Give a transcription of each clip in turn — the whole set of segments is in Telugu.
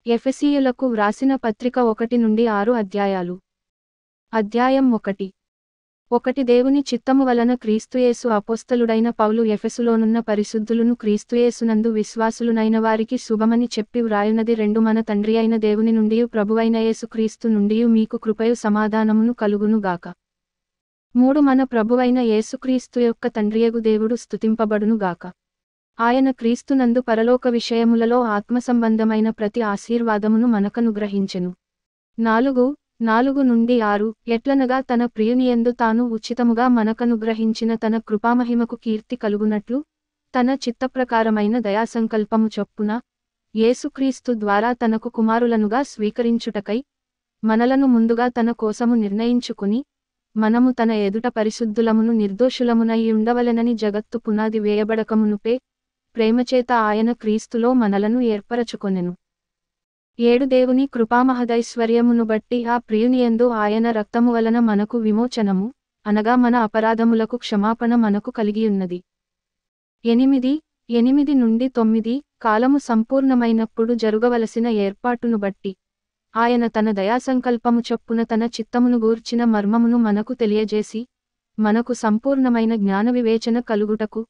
ఎఫెసీయులకు వ్రాసిన పత్రిక 1-6 అధ్యాయాలు. అధ్యాయం 1. దేవుని చిత్తము వలన క్రీస్తుయేసు అపోస్తలుడైన పౌలు ఎఫెసులోనున్న పరిశుద్ధులను క్రీస్తుయేసునందు విశ్వాసులునైన వారికి శుభమని చెప్పి వ్రాయునది 2 మన తండ్రి అయిన దేవుని నుండియు ప్రభువైన యేసుక్రీస్తు నుండియు మీకు కృపయు సమాధానమును కలుగును గాక. 3 మన ప్రభువైన యేసుక్రీస్తు యొక్క తండ్రియగు దేవుడు స్తుతింపబడును గాక. ఆయన క్రీస్తునందు పరలోక విషయములలో ఆత్మసంబంధమైన ప్రతి ఆశీర్వాదమును మనకనుగ్రహించెను. 4-6 ఎట్లనగా తన ప్రియునియందు తాను ఉచితముగా మనకనుగ్రహించిన తన కృపామహిమకు కీర్తి కలుగునట్లు తన చిత్తప్రకారమైన దయాసంకల్పము చొప్పున యేసుక్రీస్తు ద్వారా తనకు కుమారులనుగా స్వీకరించుటకై మనలను ముందుగా తన కోసము నిర్ణయించుకుని మనము తన ఎదుట పరిశుద్ధులమును నిర్దోషులమునై ఉండవలెనని జగత్తు పునాది వేయబడకమునుపే ప్రేమచేత ఆయన క్రీస్తులో మనలను ఏర్పరచుకొనెను. 7 దేవుని కృపామహదైశ్వర్యమును బట్టి ఆ ప్రియునియందు ఆయన రక్తము వలన మనకు విమోచనము, అనగా మన అపరాధములకు క్షమాపణ మనకు కలిగియున్నది. 8-9 కాలము సంపూర్ణమైనప్పుడు జరుగవలసిన ఏర్పాటును బట్టి ఆయన తన దయాసంకల్పము చొప్పున తన చిత్తమును గూర్చిన మర్మమును మనకు తెలియజేసి మనకు సంపూర్ణమైన జ్ఞాన వివేచన కలుగుటకు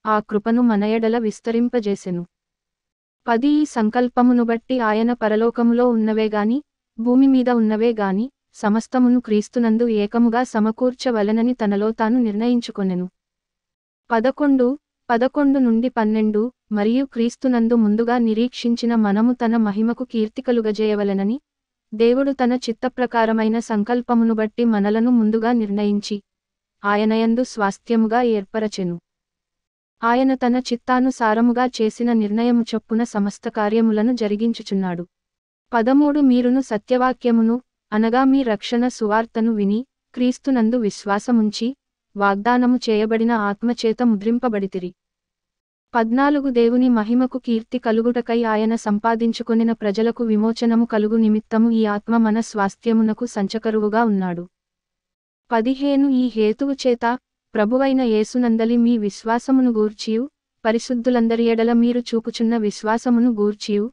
ఆ కృపను మన ఎడల విస్తరింపజేసెను. 10 ఈ సంకల్పమును బట్టి ఆయన పరలోకములో ఉన్నవేగాని భూమి మీద ఉన్నవేగాని సమస్తమును క్రీస్తునందు ఏకముగా సమకూర్చవలెనని తనలో తాను నిర్ణయించుకొనెను. 11-12 మరియు క్రీస్తునందు ముందుగా నిరీక్షించిన మనము తన మహిమకు కీర్తి కలుగజేయవలెనని దేవుడు తన చిత్తప్రకారమైన సంకల్పమును బట్టి మనలను ముందుగా నిర్ణయించి ఆయనయందు స్వాస్థ్యముగా ఏర్పరచెను. ఆయన తన చిత్తానుసారముగా చేసిన నిర్ణయము చొప్పున సమస్త కార్యములను జరిగించుచున్నాడు. 13 మీరును సత్యవాక్యమును, అనగా మీ రక్షణ సువార్తను విని క్రీస్తునందు విశ్వాసముంచి వాగ్దానము చేయబడిన ఆత్మచేత ముద్రింపబడితిరి. 14 దేవుని మహిమకు కీర్తి కలుగుటకై ఆయన సంపాదించుకొనిన ప్రజలకు విమోచనము కలుగు నిమిత్తము ఈ ఆత్మ మన స్వాస్థ్యమునకు సంచకరువుగా ఉన్నాడు. 15 ఈ హేతువు చేత ప్రభువైన యేసునందలి మీ విశ్వాసమును గూర్చియు పరిశుద్ధులందరి ఎడల మీరు చూపుచున్న విశ్వాసమును గూర్చియు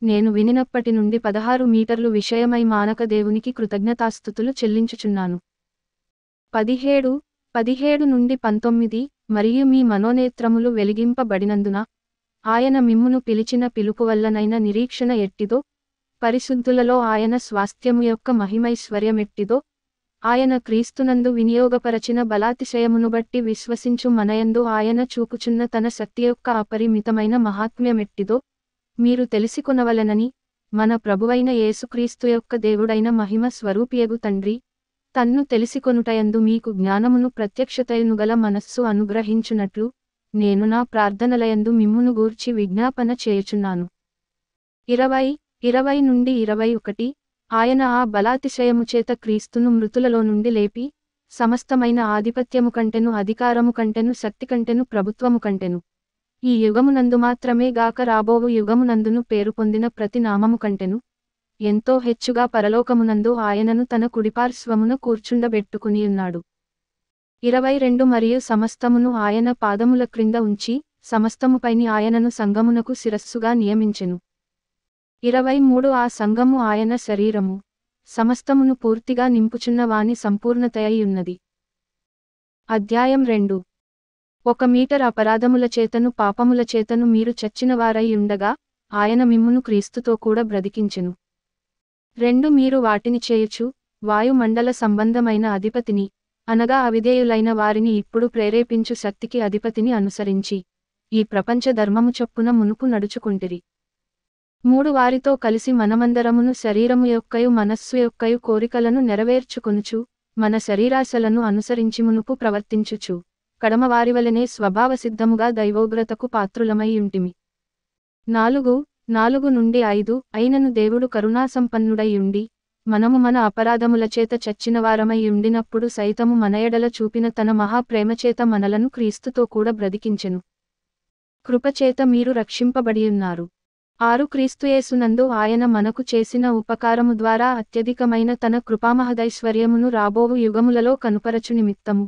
నేను వినినప్పటి నుండి 16 మీటర్లు విషయమై మానక దేవునికి కృతజ్ఞతాస్తుతులు చెల్లించుచున్నాను. 17-19 మరియు మీ మనోనేత్రములు వెలిగింపబడినందున ఆయన మిమ్మును పిలిచిన పిలుపు వల్లనైన నిరీక్షణ ఎట్టిదో పరిశుద్ధులలో ఆయన స్వాస్థ్యము యొక్క మహిమైశ్వర్యమెట్టిదో ఆయన క్రీస్తునందు వినియోగపరచిన బలాతిశయమును బట్టి విశ్వసించు మనయందు ఆయన చూపుచున్న తన శక్తి యొక్క అపరిమితమైన మహాత్మ్యమెట్టిదో మీరు తెలిసికొనవలెనని మన ప్రభువైన యేసుక్రీస్తు యొక్క దేవుడైన మహిమ స్వరూపియగు తండ్రి తన్ను తెలిసికొనుటయందు మీకు జ్ఞానమును ప్రత్యక్షతయునుగల మనస్సు అనుగ్రహించునట్లు నేను నా ప్రార్థనలయందు మిమ్మును గూర్చి విజ్ఞాపన చేయుచున్నాను. 20-21 ఆయన ఆ బలాతిశయము చేత క్రీస్తును మృతులలో నుండి లేపి సమస్తమైన ఆధిపత్యము కంటెను అధికారము కంటెను శక్తి కంటెను ప్రభుత్వము కంటెను ఈ యుగమునందు మాత్రమే గాక రాబోవు యుగమునందును పేరు పొందిన ప్రతి నామము కంటెను ఎంతో హెచ్చుగా పరలోకమునందు ఆయనను తన కుడిపార్శ్వమున కూర్చుండబెట్టుకునియున్నాడు. 22 మరియు సమస్తమును ఆయన పాదముల క్రింద ఉంచి సమస్తముపైని ఆయనను సంఘమునకు శిరస్సుగా నియమించెను. 23 ఆ సంఘము ఆయన శరీరము సమస్తమును పూర్తిగా నింపుచున్న వాని సంపూర్ణతయయున్నది. అధ్యాయం 2. 1 మీటర్ అపరాధముల చేతను పాపముల చేతను మీరు చచ్చినవారై ఉండగా ఆయన మిమ్మును క్రీస్తుతో కూడా బ్రతికించెను. 2 మీరు వాటిని చేయుచు వాయుమండల సంబంధమైన అధిపతిని, అనగా అవిధేయులైన వారిని ఇప్పుడు ప్రేరేపించు శక్తికి అధిపతిని అనుసరించి ఈ ప్రపంచ ధర్మము చొప్పున మునుపు నడుచుకుంటిరి. 3 వారితో కలిసి మనమందరమును శరీరము యొక్కయు మనస్సు యొక్కయు కోరికలను నెరవేర్చుకొనుచు మన శరీరాశలను అనుసరించి మునుపు ప్రవర్తించుచు కడమవారివలనే స్వభావసిద్ధముగా దైవోగ్రతకు పాత్రులమై ఉంటిమి. 4-5 అయినను దేవుడు కరుణాసంపన్నుడై ఉండి మనము మన అపరాధముల చేత చచ్చినవారమై ఉండినప్పుడు సైతము మన ఎడల చూపిన తన మహాప్రేమచేత మనలను క్రీస్తుతో కూడా బ్రతికించెను. కృపచేత మీరు రక్షింపబడియున్నారు. 6 క్రీస్తుయేసునందు ఆయన మనకు చేసిన ఉపకారము ద్వారా అత్యధికమైన తన కృపామహదైశ్వర్యమును రాబోవు యుగములలో కనుపరచు నిమిత్తము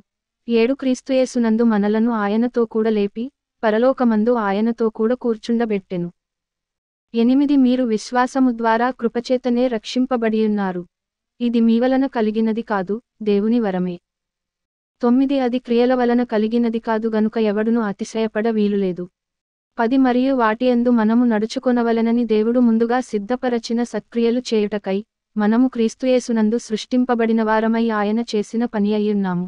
7 క్రీస్తుయేసునందు మనలను ఆయనతో కూడా లేపి పరలోకమందు ఆయనతో కూడా కూర్చుండబెట్టెను. 8 మీరు విశ్వాసము ద్వారా కృపచేతనే రక్షింపబడియున్నారు. ఇది మీ వలన కలిగినది కాదు, దేవుని వరమే. 9 అది క్రియల వలన కలిగినది కాదు గనుక ఎవడును అతిశయపడ వీలులేదు. 10 మరియు వాటియందు మనము నడుచుకొనవలెనని దేవుడు ముందుగా సిద్ధపరచిన సత్క్రియలు చేయుటకై, మనము క్రీస్తుయేసునందు సృష్టింపబడిన వారమై ఆయన చేసిన పని అయ్యున్నాము.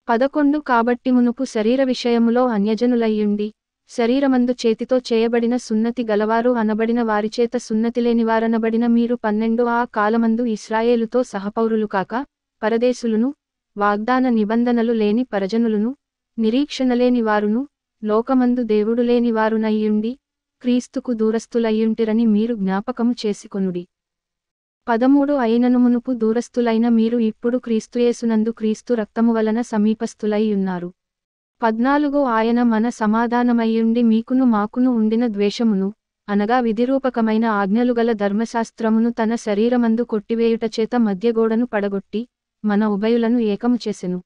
11 కాబట్టి మునుపు శరీర విషయములో అన్యజనులయ్యుండి, శరీరమందు చేతితో చేయబడిన సున్నతి గలవారు అనబడిన వారిచేత సున్నతిలేనివారనబడిన మీరు 12 ఆ కాలమందు ఇశ్రాయేలుతో సహపౌరులు కాక, పరదేశులును, వాగ్దాన నిబంధనలు లేని పరజనులును, నిరీక్షణలేని వారును, లోకమందు దేవుడు లేని వారునయ్యుండి, క్రీస్తుకు దూరస్థులయ్యుంటిరని మీరు జ్ఞాపకము చేసుకొనుడి. 13 అయినను మునుపు దూరస్థులైన మీరు ఇప్పుడు క్రీస్తుయేసునందు క్రీస్తు రక్తము వలన సమీపస్థులై ఉన్నారు. 14 ఆయన మన సమాధానమయ్యుండి మీకును మాకును ఉండిన ద్వేషమును, అనగా విధిరూపకమైన ఆజ్ఞలుగల ధర్మశాస్త్రమును తన శరీరమందు కొట్టివేయుటచేత మధ్యగోడను పడగొట్టి, మన ఉభయులను ఏకము చేసెను.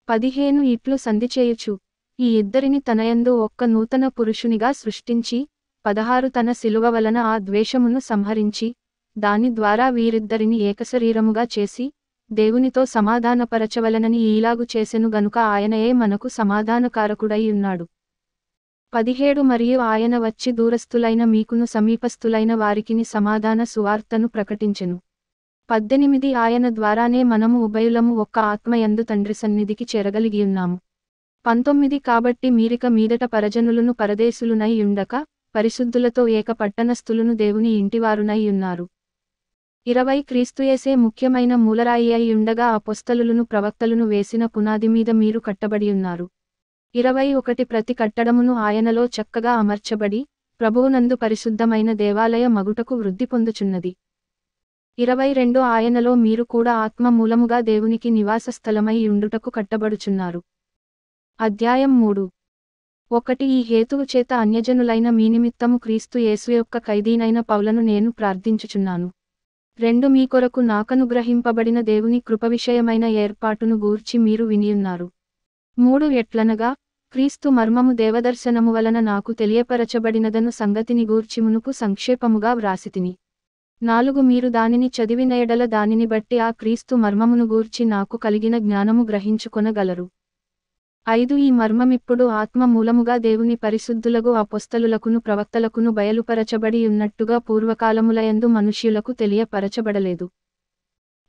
15 ఇట్లు సంధిచేయుచు, ఈ ఇద్దరిని తనయందు ఒక్క నూతన పురుషునిగా సృష్టించి, 16 తన శిలువ వలన ఆ ద్వేషమును సంహరించి, దాని ద్వారా వీరిద్దరిని ఏకశరీరముగా చేసి, దేవునితో సమాధానపరచవలెనని ఈలాగు చేసెను గనుక ఆయనయే మనకు సమాధానకారకుడై ఉన్నాడు. 17 మరియు ఆయన వచ్చి దూరస్థులైన మీకును సమీపస్థులైన వారికిని సమాధాన సువార్తను ప్రకటించెను. 18 ఆయన ద్వారానే మనము ఉభయులము ఒక్క ఆత్మయందు తండ్రి సన్నిధికి చేరగలిగియున్నాము. 19 కాబట్టి మీరిక మీదట పరజనులను పరదేశులునై యుండక, పరిశుద్ధులతో ఏక పట్టణస్థులును దేవుని ఇంటివారునై ఉన్నారు. 20 క్రీస్తుయేసే ముఖ్యమైన మూలరాయి అయి ఉండగా అపోస్తలులను ప్రవక్తలను వేసిన పునాది మీద మీరు కట్టబడియున్నారు. 21 ప్రతి కట్టడమును ఆయనలో చక్కగా అమర్చబడి, ప్రభువునందు పరిశుద్ధమైన దేవాలయ మగుటకు వృద్ధి పొందుచున్నది. 22 ఆయనలో మీరు కూడా ఆత్మ మూలముగా దేవునికి నివాస స్థలమై ఉండుటకు కట్టబడుచున్నారు. అధ్యాయం 3. 1 ఈ హేతువు చేత అన్యజనులైన మీ నిమిత్తము క్రీస్తు యేసు యొక్క ఖైదీనైన పౌలను నేను ప్రార్థించుచున్నాను. 2 మీ కొరకు నాకనుగ్రహింపబడిన దేవుని కృప విషయమైన ఏర్పాటును గూర్చి మీరు వినియున్నారు. 3 ఎట్లనగా, క్రీస్తు మర్మము దేవదర్శనము వలన నాకు తెలియపరచబడినదను సంగతిని గూర్చి మునుపు సంక్షేపముగా వ్రాసితిని. 4 మీరు దానిని చదివిన ఎడల దానిని బట్టి ఆ క్రీస్తు మర్మమును గూర్చి నాకు కలిగిన జ్ఞానము గ్రహించుకొనగలరు. 5 ఈ మర్మమిప్పుడు ఆత్మ మూలముగా దేవుని పరిశుద్ధులగు అపోస్తలులకును ప్రవక్తలకును బయలుపరచబడి ఉన్నట్టుగా పూర్వకాలములయందు మనుష్యులకు తెలియపరచబడలేదు.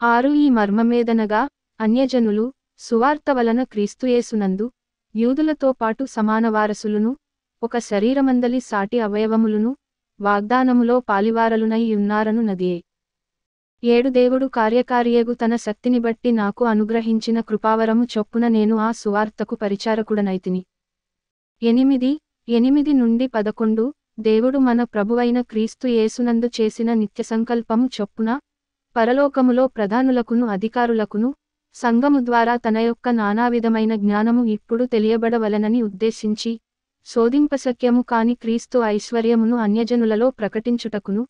6 ఈ మర్మమేదనగా, అన్యజనులు, సువార్త వలన క్రీస్తుయేసునందు, యూదులతో పాటు సమాన వారసులును, ఒక శరీరమందలి సాటి అవయవములును, వాగ్దానములో పాలివారలునై ఉన్నారను నదియే. 7 దేవుడు కార్యకారియగు తన శక్తిని బట్టి నాకు అనుగ్రహించిన కృపావరము చొప్పున నేను ఆ సువార్తకు పరిచారకుడనైతిని. 8 నుండి 11 దేవుడు మన ప్రభువైన క్రీస్తు యేసునందు చేసిన నిత్యసంకల్పము చొప్పున, పరలోకములో ప్రధానులకును అధికారులకును, సంఘము ద్వారా తన యొక్క నానావిధమైన జ్ఞానము ఇప్పుడు తెలియబడవలెనని ఉద్దేశించి, శోధింపశక్యము కాని క్రీస్తు ఐశ్వర్యమును అన్యజనులలో ప్రకటించుటకును,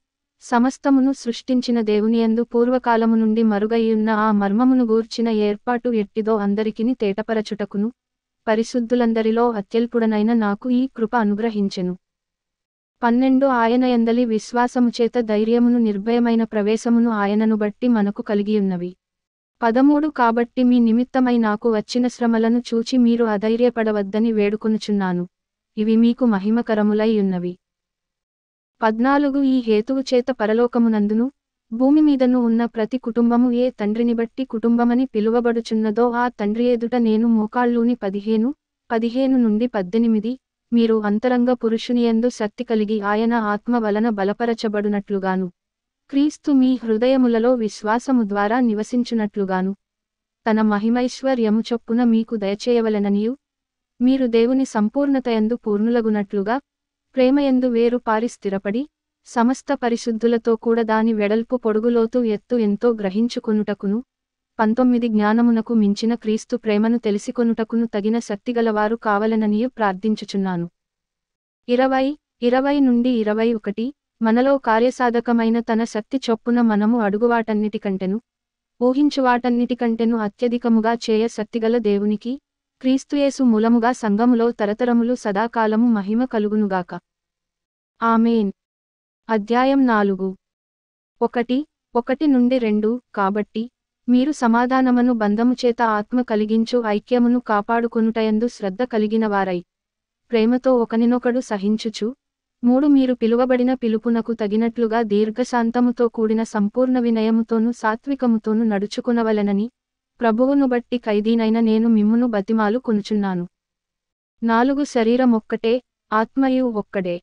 సమస్తమును సృష్టించిన దేవునియందు పూర్వకాలము నుండి మరుగైయున్న ఆ మర్మమును గూర్చిన ఏర్పాటు ఎట్టిదో అందరికిని తేటపరచుటకును, పరిశుద్ధులందరిలో అత్యల్పుడనైన నాకు ఈ కృప అనుగ్రహించెను. 12 ఆయన యందలి విశ్వాసముచేత ధైర్యమును నిర్భయమైన ప్రవేశమును ఆయనను బట్టి మనకు కలిగియున్నవి. 13 కాబట్టి మీ నిమిత్తమై నాకు వచ్చిన శ్రమలను చూచి మీరు అధైర్యపడవద్దని వేడుకొనుచున్నాను, ఇవి మీకు మహిమకరములై ఉన్నవి. 14 ఈ హేతువు చేత పరలోకమునందును, భూమి మీదను ఉన్న ప్రతి కుటుంబము ఏ తండ్రిని బట్టి కుటుంబమని పిలువబడుచున్నదో ఆ తండ్రి ఎదుట నేను మోకాళ్ళూని 15 నుండి 18 మీరు అంతరంగ పురుషునియందు శక్తి కలిగి ఆయన ఆత్మ వలన బలపరచబడునట్లుగాను, క్రీస్తు మీ హృదయములలో విశ్వాసము ద్వారా నివసించునట్లుగాను, తన మహిమైశ్వర్యము చొప్పున మీకు దయచేయవలెననియు, మీరు దేవుని సంపూర్ణతయందు పూర్ణులగునట్లుగా, ప్రేమయందు వేరు పారి స్థిరపడి, సమస్త పరిశుద్ధులతో కూడా దాని వెడల్పు పొడుగులోతు ఎత్తు ఎంతో గ్రహించుకొనుటకును, 19 జ్ఞానమునకు మించిన క్రీస్తు ప్రేమను తెలిసికొనుటకును తగిన శక్తిగలవారు కావలెననియు ప్రార్థించుచున్నాను. 20 నుండి 21 మనలో కార్యసాధకమైన తన శక్తి చొప్పున మనము అడుగువాటన్నిటికంటెను, ఊహించువాటన్నిటికంటెను అత్యధికముగా చేయ శక్తిగల దేవునికి, క్రీస్తుయేసు మూలముగా సంఘములో తరతరములు సదాకాలము మహిమ కలుగునుగాక. ఆమేన్. అధ్యాయం 4. 1:1-2 కాబట్టి మీరు సమాధానమును బంధము చేత ఆత్మ కలిగించు ఐక్యమును కాపాడుకొనుటయందు శ్రద్ధ కలిగిన వారై ప్రేమతో ఒకనినొకడు సహించుచు 3 మీరు పిలువబడిన పిలుపునకు తగినట్లుగా దీర్ఘశాంతముతో కూడిన సంపూర్ణ వినయముతోను సాత్వికముతోను నడుచుకునవలెనని ప్రభువును బట్టి ఖైదీనైన నేను మిమ్మును బతిమాలు కొనుచున్నాను. 4 శరీరమొక్కటే, ఆత్మయు ఒక్కడే.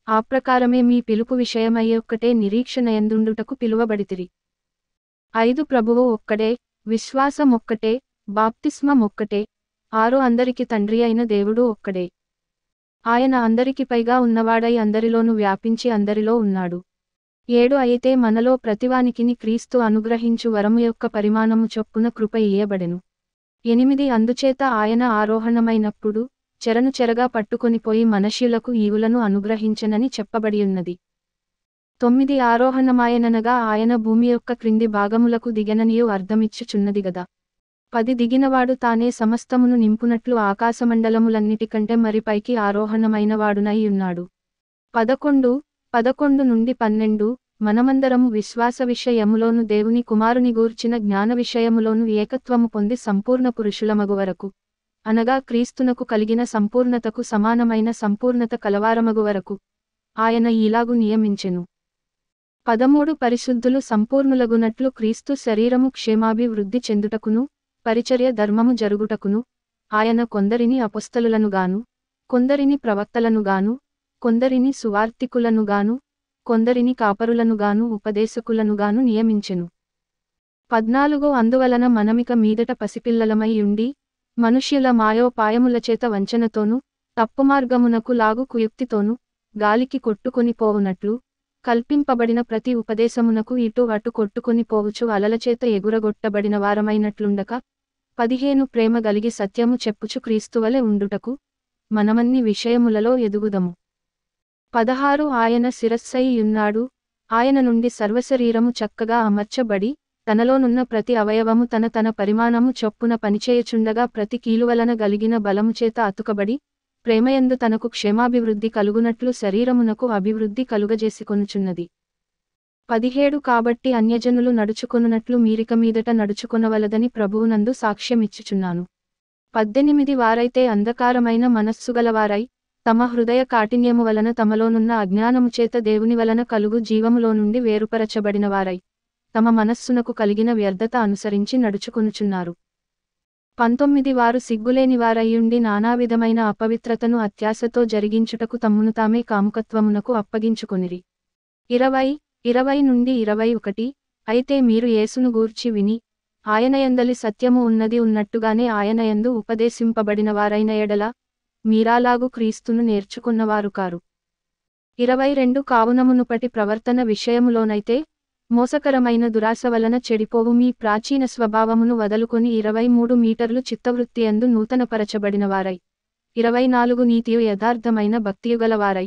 ఆ ప్రకారమే మీ పిలుపు విషయమై ఒక్కటే నిరీక్షణయందుండుటకు పిలువబడితిరి. 5 ప్రభువు ఒక్కడే, విశ్వాసమొక్కటే, బాప్తిస్మమొక్కటే. 6 అందరికి తండ్రి అయిన దేవుడు ఒక్కడే. ఆయన అందరికి పైగా ఉన్నవాడై అందరిలోనూ వ్యాపించి అందరిలో ఉన్నాడు. 7 అయితే మనలో ప్రతివానికిని క్రీస్తు అనుగ్రహించు వరము యొక్క పరిమాణము చొప్పున కృప ఇయ్యబడెను. 8 అందుచేత ఆయన ఆరోహణమైనప్పుడు చెరను చెరగా పట్టుకొనిపోయి మనుష్యులకు ఈవులను అనుగ్రహించెనని చెప్పబడియున్నది. 9 ఆరోహణమాయననగా ఆయన భూమి యొక్క క్రింది భాగములకు దిగెననియు అర్థమిచ్చుచున్నది గదా. 10 దిగినవాడు తానే సమస్తమును నింపునట్లు ఆకాశమండలములన్నిటికంటే మరి పైకి ఆరోహణమైనవాడునై ఉన్నాడు. 11 నుండి 12 మనమందరము విశ్వాస విషయములోను దేవుని కుమారుని గూర్చిన జ్ఞాన విషయములోను ఏకత్వము పొంది సంపూర్ణ పురుషులమగు వరకు, అనగా క్రీస్తునకు కలిగిన సంపూర్ణతకు సమానమైన సంపూర్ణత కలవారమగు వరకు ఆయన ఈలాగు నియమించెను. 13 పరిశుద్ధులు సంపూర్ణులగునట్లు క్రీస్తు శరీరము క్షేమాభివృద్ధి చెందుటకును పరిచర్య ధర్మము జరుగుటకును ఆయన కొందరిని అపొస్తలులనుగాను, కొందరిని ప్రవక్తలనుగాను, కొందరిని సువార్తికులనుగాను, కొందరిని కాపరులనుగాను ఉపదేశకులనుగాను నియమించెను. 14 అందువలన మనమిక మీదట పసిపిల్లలమై ఉండి మనుష్యుల మాయోపాయములచేత వంచనతోనూ తప్పుమార్గమునకు లాగు కుయుక్తితోనూ గాలికి కొట్టుకొని పోవునట్లు కల్పింపబడిన ప్రతి ఉపదేశమునకు ఇటు అటు కొట్టుకొని పోవుచు అలలచేత ఎగురగొట్టబడిన వారమైనట్లుండక 15 ప్రేమ గలిగి సత్యము చెప్పుచు క్రీస్తువలె ఉండుటకు మనమన్ని విషయములలో ఎదుగుదము. 16 ఆయన శిరస్సై యున్నాడు, ఆయన నుండి సర్వశరీరము చక్కగా అమర్చబడి తనలోనున్న ప్రతి అవయవము తన పరిమాణము చొప్పున పనిచేయుచుండగా ప్రతి కీలువలన గలిగిన బలముచేత అతుకబడి ప్రేమయందు తనకు క్షేమాభివృద్ధి కలుగునట్లు శరీరమునకు అభివృద్ధి కలుగజేసికొనుచున్నది. 17 కాబట్టి అన్యజనులు నడుచుకొనున్నట్లు మీరిక మీదట నడుచుకొనవలదని ప్రభువునందు సాక్ష్యమిచ్చుచున్నాను. 18 వారైతే అంధకారమైన మనస్సుగలవారై తమ హృదయ కాఠిన్యము వలన తమలోనున్న అజ్ఞానముచేత దేవుని వలన కలుగు జీవములో నుండి వేరుపరచబడిన వారై తమ మనస్సునకు కలిగిన వ్యర్థత అనుసరించి నడుచుకొనుచున్నారు. 19 వారు సిగ్గులేని వారయ్యుండి నానావిధమైన అపవిత్రతను అత్యాశతో జరిగించుటకు తమ్మును తామే కాముకత్వమునకు అప్పగించుకొనిరి. 20 నుండి 21 అయితే మీరు యేసును గూర్చి విని ఆయనయందలి సత్యము ఉన్నది ఉన్నట్టుగానే ఆయనయందు ఉపదేశింపబడిన వారైన ఎడల మీరాలాగు క్రీస్తును నేర్చుకున్నవారు కారు. 22 కావున మునుపటి ప్రవర్తన విషయములోనైతే మోసకరమైన దురాశ వలన చెడిపోవు మీ ప్రాచీన స్వభావమును వదలుకొని 23 మీటర్లు చిత్తవృత్తియందు నూతనపరచబడిన వారై 24 నీతియు యథార్థమైన భక్తియుగలవారై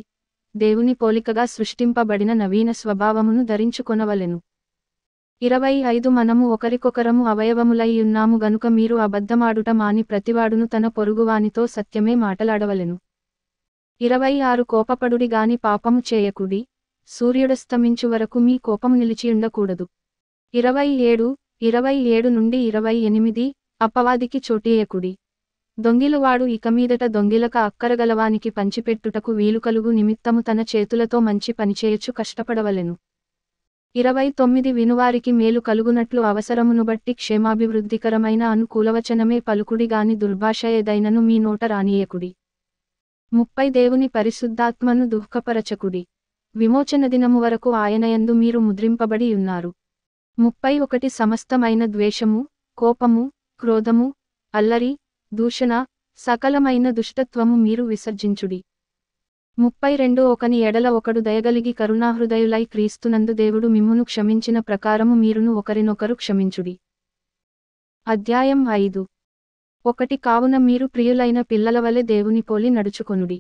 దేవుని పోలికగా సృష్టింపబడిన నవీన స్వభావమును ధరించుకొనవలెను. 25 మనము ఒకరికొకరము అవయవములై ఉన్నాము గనుక మీరు అబద్ధమాడుట మాని ప్రతివాడును తన పొరుగువానితో సత్యమే మాటలాడవలెను. 26 కోపపడుడి గాని పాపము చేయకుడి, సూర్యుడస్తమించు వరకు మీ కోపము నిలిచియుండకూడదు. 27 నుండి 28 అపవాదికి చోటియకుడి. దొంగిలువాడు ఇక మీదట దొంగిలక అక్కరగలవానికి పంచిపెట్టుటకు వీలుకలుగు నిమిత్తము తన చేతులతో మంచి పనిచేయచ్చు కష్టపడవలెను. 29 వినువారికి మేలు కలుగునట్లు అవసరమును బట్టి క్షేమాభివృద్ధికరమైన అనుకూలవచనమే పలుకుడి గాని దుర్భాష ఏదైనను మీ నోట రానీయకుడి. 30 దేవుని పరిశుద్ధాత్మను దుఃఖపరచకుడి. విమోచన దినము వరకు ఆయనయందు మీరు ముద్రింపబడి ఉన్నారు. 31 సమస్తమైన ద్వేషము, కోపము, క్రోధము, అల్లరి, దూషణ, సకలమైన దుష్టత్వము మీరు విసర్జించుడి. 32 ఒకని ఎడల ఒకడు దయగలిగి కరుణాహృదయులై క్రీస్తునందు దేవుడు మిమ్మును క్షమించిన ప్రకారము మీరును ఒకరినొకరు క్షమించుడి. అధ్యాయం 5. 1 కావున మీరు ప్రియులైన పిల్లల వలె దేవుని పోలి నడుచుకొనుడి.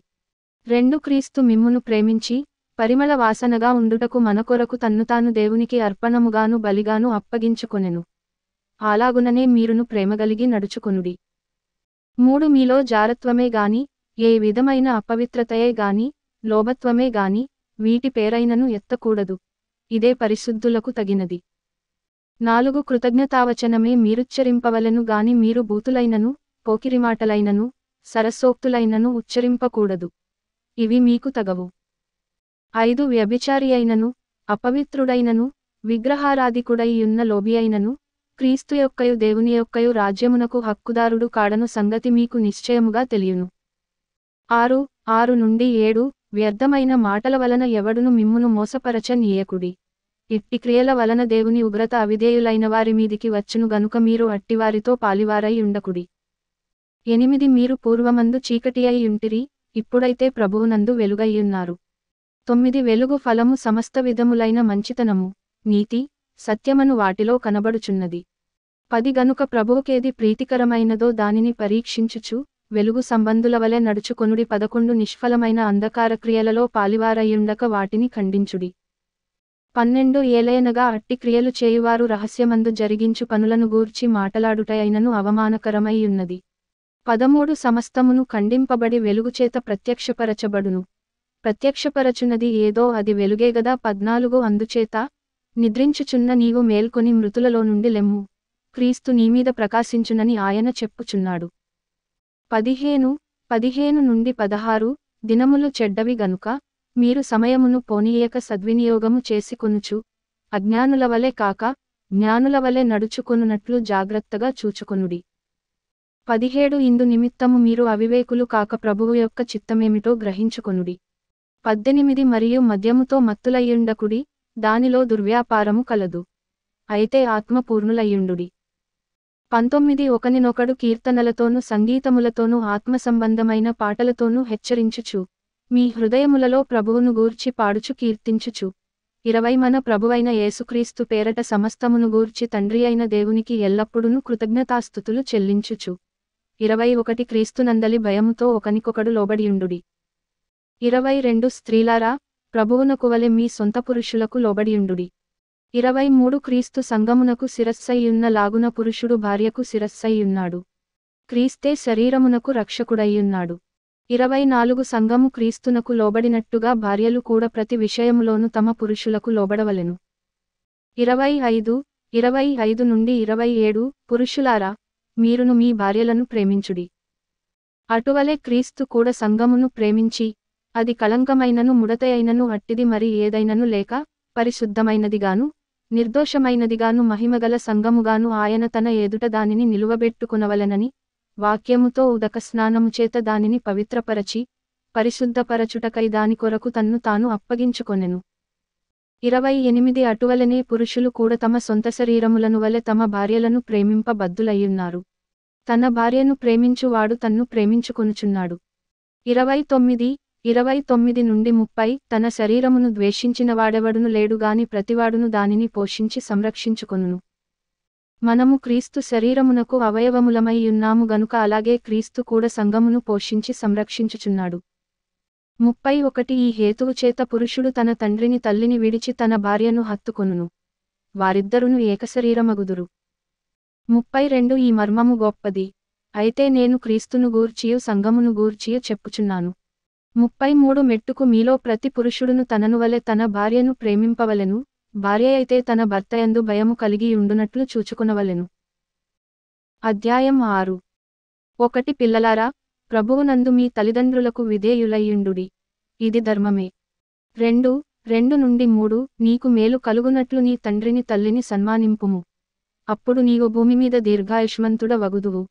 2 క్రీస్తు మిమ్మును ప్రేమించి పరిమళ వాసనగా ఉండుటకు మన కొరకు తన్ను తాను దేవునికి అర్పణముగాను బలిగాను అప్పగించుకొనెను. అలాగుననే మీరును ప్రేమగలిగి నడుచుకొనుడి. 3 మీలో జారత్వమే గాని ఏ విధమైన అపవిత్రతయే గాని లోభత్వమే గాని వీటి పేరైనను ఎత్తకూడదు. ఇదే పరిశుద్ధులకు తగినది. 4 కృతజ్ఞతావచనమే మీరుచ్చరింపవలెను గాని మీరు బూతులైనను, పోకిరిమాటలైనను, సరసోక్తులైనను ఉచ్చరింపకూడదు. ఇవి మీకు తగవు. 5 వ్యభిచారి అయినను, అపవిత్రుడైనను, విగ్రహారాధికుడై యున్న లోబి అయినను, క్రీస్తు యొక్కయు దేవుని యొక్కయు రాజ్యమునకు హక్కుదారుడు కాడను సంగతి మీకు నిశ్చయముగా తెలియును. 6-7 వ్యర్థమైన మాటల వలన ఎవడును మిమ్మును మోసపరచ నీయకుడి. ఇట్టి క్రియల వలన దేవుని ఉగ్రత అవిధేయులైన వారి మీదికి వచ్చును గనుక మీరు అట్టివారితో పాలివారై ఉండకుడి. 8 మీరు పూర్వమందు చీకటి అయి యుంటిరి, ఇప్పుడైతే ప్రభువునందు వెలుగైయున్నారు. 9 వెలుగు ఫలము సమస్త విధములైన మంచితనము, నీతి, సత్యమను వాటిలో కనబడుచున్నది. 10 గనుక ప్రభువుకేది ప్రీతికరమైనదో దానిని పరీక్షించుచు, వెలుగు సంబంధుల వలె నడుచుకొనుడి. 11 నిష్ఫలమైన అంధకార క్రియలలో పాలివారయ్యుండక వాటిని ఖండించుడి. 12 ఏలయనగా అట్టి క్రియలు చేయువారు రహస్యమందు జరిగించు పనులను గూర్చి మాటలాడుట అయినను అవమానకరమై ఉన్నది. 13 సమస్తమును ఖండింపబడి వెలుగుచేత ప్రత్యక్షపరచబడును. ప్రత్యక్షపరచునది ఏదో అది వెలుగేగదా. 14 అందుచేత నిద్రించుచున్న నీవు మేల్కొని మృతులలో నుండి లెమ్ము, క్రీస్తు నీమీద ప్రకాశించునని ఆయన చెప్పుచున్నాడు. 15 నుండి 16 దినములు చెడ్డవి గనుక మీరు సమయమును పోనీయక సద్వినియోగము చేసుకొనుచు, అజ్ఞానుల వలె కాక జ్ఞానుల వలె నడుచుకొనున్నట్లు జాగ్రత్తగా చూచుకొనుడి. 17 ఇందు నిమిత్తము మీరు అవివేకులు కాక ప్రభువు యొక్క చిత్తమేమిటో గ్రహించుకొనుడి. 18 మరియు మద్యముతో మత్తులయ్యుండకుడి, దానిలో దుర్వ్యాపారము కలదు. అయితే ఆత్మపూర్ణులయ్యుండుడి. 19 ఒకనినొకడు కీర్తనలతోనూ సంగీతములతోనూ ఆత్మసంబంధమైన పాటలతోనూ హెచ్చరించుచు, మీ హృదయములలో ప్రభువును గూర్చి పాడుచు కీర్తించుచు, 20 మన ప్రభువైన యేసుక్రీస్తు పేరట సమస్తమును గూర్చి తండ్రి అయిన దేవునికి ఎల్లప్పుడూ కృతజ్ఞతాస్తుతులు చెల్లించుచు, 21 క్రీస్తునందలి భయముతో ఒకనికొకడు లోబడియుండుడి. 22 స్త్రీలారా, ప్రభువునకువలె మీ సొంత పురుషులకు లోబడియుండుడి. 23 క్రీస్తు సంఘమునకు శిరస్సయ్యున్న లాగున పురుషుడు భార్యకు శిరస్సయ్యున్నాడు. క్రీస్తే శరీరమునకు రక్షకుడయ్యున్నాడు. 24 సంఘము క్రీస్తునకు లోబడినట్టుగా భార్యలు కూడా ప్రతి విషయములోను తమ పురుషులకు లోబడవలెను. 25 నుండి 27 పురుషులారా, మీరును మీ భార్యలను ప్రేమించుడి. అటువలే క్రీస్తు కూడా సంఘమును ప్రేమించి, అది కళంకమైనను ముడతయైనను అట్టిది మరి ఏదైనను లేక, పరిశుద్ధమైనదిగాను, నిర్దోషమైనదిగాను మహిమగల సంఘముగాను ఆయన తన ఎదుట దానిని నిలువబెట్టుకునవలెనని, వాక్యముతో ఉదక స్నానముచేత దానిని పవిత్రపరచి, పరిశుద్ధపరచుటకై దాని కొరకు తన్ను తాను అప్పగించుకొనెను. 28 అటువలనే పురుషులు కూడా తమ సొంత శరీరములను వలె తమ భార్యలను ప్రేమింప బద్ధులయ్యున్నారు. తన భార్యను ప్రేమించువాడు తన్ను ప్రేమించుకొనుచున్నాడు. 29 నుండి 30 తన శరీరమును ద్వేషించిన వాడెవడును లేడుగాని ప్రతివాడును దానిని పోషించి సంరక్షించుకొనును. మనము క్రీస్తు శరీరమునకు అవయవములమై యున్నాము గనుక అలాగే క్రీస్తు కూడా సంఘమును పోషించి సంరక్షించుచున్నాడు. 31 ఈ హేతువు చేత పురుషుడు తన తండ్రిని తల్లిని విడిచి తన భార్యను హత్తుకొనును, వారిద్దరును ఏకశరీరమగుదురు. 32 ఈ మర్మము గొప్పది, అయితే నేను క్రీస్తును గూర్చియు సంఘమును గూర్చియు చెప్పుచున్నాను. 33 మెట్టుకు మీలో ప్రతి పురుషుడును తనను వలె తన భార్యను ప్రేమింపవలెను, భార్య అయితే తన భర్తయందు భయము కలిగి ఉండునట్లు చూచుకొనవలెను. అధ్యాయం 6. 1 పిల్లలారా, ప్రభువునందు మీ తల్లిదండ్రులకు విధేయులయ్యుండుడి, ఇది ధర్మమే. 2 నుండి 3 నీకు మేలు కలుగునట్లు నీ తండ్రిని తల్లిని సన్మానింపుము, అప్పుడు నీవు భూమిమీద దీర్ఘాయుష్మంతుడ వగుదువు,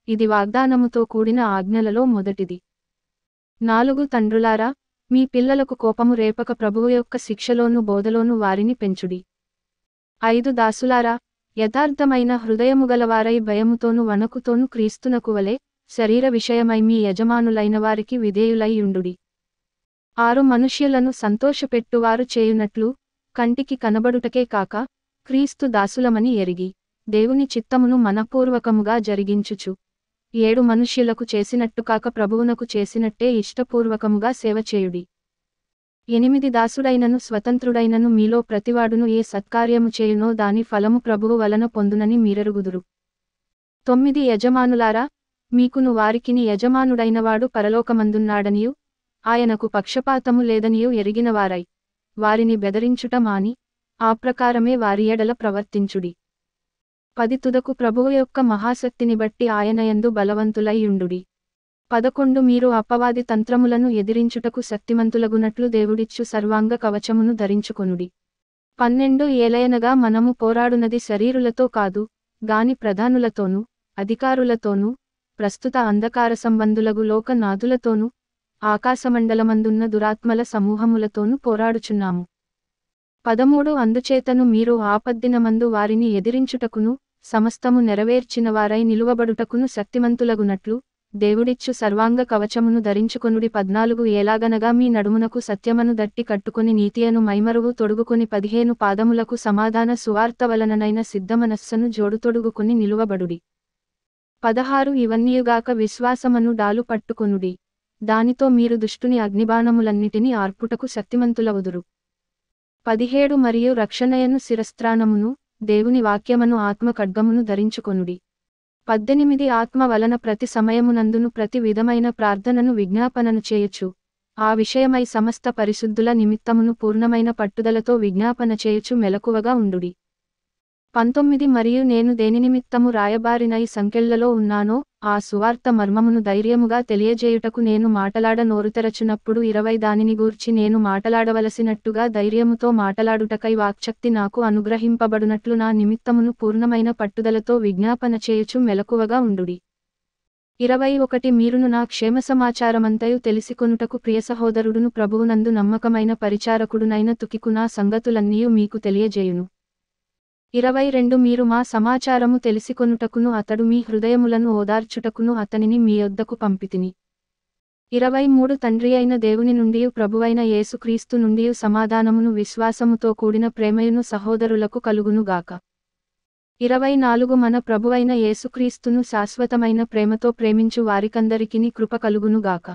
ఇది వాగ్దానముతో కూడిన ఆజ్ఞలలో మొదటిది. 4 తండ్రులారా, మీ పిల్లలకు కోపము రేపక ప్రభువు యొక్క శిక్షలోను బోధలోను వారిని పెంచుడి. 5 దాసులారా, యథార్థమైన హృదయముగలవారై భయముతోను వణకుతోను క్రీస్తునకు వలె శరీర విషయమై మీ యజమానులైన వారికి విధేయులై యుండుడి. 6 మనుష్యులను సంతోషపెట్టువారు చేయునట్లు, కంటికి కనబడుటకే కాక, క్రీస్తు దాసులమని ఎరిగి, దేవుని చిత్తమును మనపూర్వకముగా జరిగించుచు, 7 మనుష్యులకు చేసినట్టు కాక ప్రభువునకు చేసినట్టే ఇష్టపూర్వకముగా సేవ చేయుడి. 8 దాసుడైనను స్వతంత్రుడైనను మీలో ప్రతివాడును ఏ సత్కార్యము చేయునో దాని ఫలము ప్రభువు వలన పొందునని మీరెరుగుదురు. 9 యజమానులారా, మీకును వారికిని యజమానుడైనవాడు పరలోకమందున్నాడనియు, ఆయనకు పక్షపాతము లేదనియు ఎరిగినవారై వారిని బెదరించుట మాని ఆ ప్రకారమే వారి ఎడల ప్రవర్తించుడి. 10 తుదకు ప్రభువు యొక్క మహాశక్తిని బట్టి ఆయనయందు బలవంతులై యుండుడి. 11 మీరు అపవాది తంత్రములను ఎదిరించుటకు శక్తిమంతులగునట్లు దేవుడిచ్చు సర్వాంగ కవచమును ధరించుకొనుడి. 12 ఏలయనగా మనము పోరాడునది శరీరులతో కాదు గాని ప్రధానులతోనూ అధికారులతోనూ ప్రస్తుత అంధకార సంబంధులగు లోక నాథులతోనూ ఆకాశమండలమందున్న దురాత్మల సమూహములతోనూ పోరాడుచున్నాము. 13 అందుచేతను మీరు ఆపద్దినమందు వారిని ఎదిరించుటకును సమస్తము నెరవేర్చినవారై నిలువబడుటకును శక్తిమంతులగునట్లు దేవుడిచ్చు సర్వాంగ కవచమును ధరించుకొనుడి. 14 ఎలాగనగా మీ నడుమునకు సత్యమను దట్టి కట్టుకొని నీతియను మైమరువు తొడుగుకొని 15 పాదములకు సమాధాన సువార్త వలననైన సిద్ధమనస్సును జోడుతొడుగుకొని నిలువబడుడి. 16 ఇవన్నీయుగాక విశ్వాసమను డాలు పట్టుకొనుడి. దానితో మీరు దుష్టుని అగ్నిబాణములన్నిటినీ ఆర్పుటకు శక్తిమంతులవుదురు. 17 మరియు రక్షణయను శిరస్త్రాణమును దేవుని వాక్యమను ఆత్మ ఖడ్గమును ధరించుకొనుడి. 18 ఆత్మ వలన ప్రతి సమయమునందును ప్రతి విధమైన ప్రార్థనను విజ్ఞాపనను చేయొచ్చు ఆ విషయమై సమస్త పరిశుద్ధుల నిమిత్తమును పూర్ణమైన పట్టుదలతో విజ్ఞాపన చేయుచు మెలకువగా ఉండుడి. 19 మరియు నేను దేనినిమిత్తము రాయబారినై సంకెళ్లలో ఉన్నానో ఆ సువార్త మర్మమును ధైర్యముగా తెలియజేయుటకు నేను మాటలాడ నోరుతెరచునప్పుడు 20 దానిని గూర్చి నేను మాటలాడవలసినట్టుగా ధైర్యముతో మాటలాడుటకై వాక్శక్తి నాకు అనుగ్రహింపబడునట్లు నా నిమిత్తమును పూర్ణమైన పట్టుదలతో విజ్ఞాపన చేయుచు మెలకువగా ఉండుడి. 21 మీరును నా క్షేమ సమాచారమంతయు తెలిసికొనుటకు ప్రియ సహోదరుడును ప్రభువునందు నమ్మకమైన పరిచారకుడునైన తుకికు నా సంగతులన్నీయు మీకు తెలియజేయును. 22 మీరు మా సమాచారము తెలిసికొనుటకును అతడు మీ హృదయములను ఓదార్చుటకును అతనిని మీ యొద్దకు పంపితిని. 23 తండ్రి అయిన దేవుని నుండియు ప్రభువైన యేసుక్రీస్తు నుండియు సమాధానమును విశ్వాసముతో కూడిన ప్రేమయును సహోదరులకు కలుగునుగాక. 24 మన ప్రభువైన యేసుక్రీస్తును శాశ్వతమైన ప్రేమతో ప్రేమించు వారికందరికిని కృప కలుగునుగాక.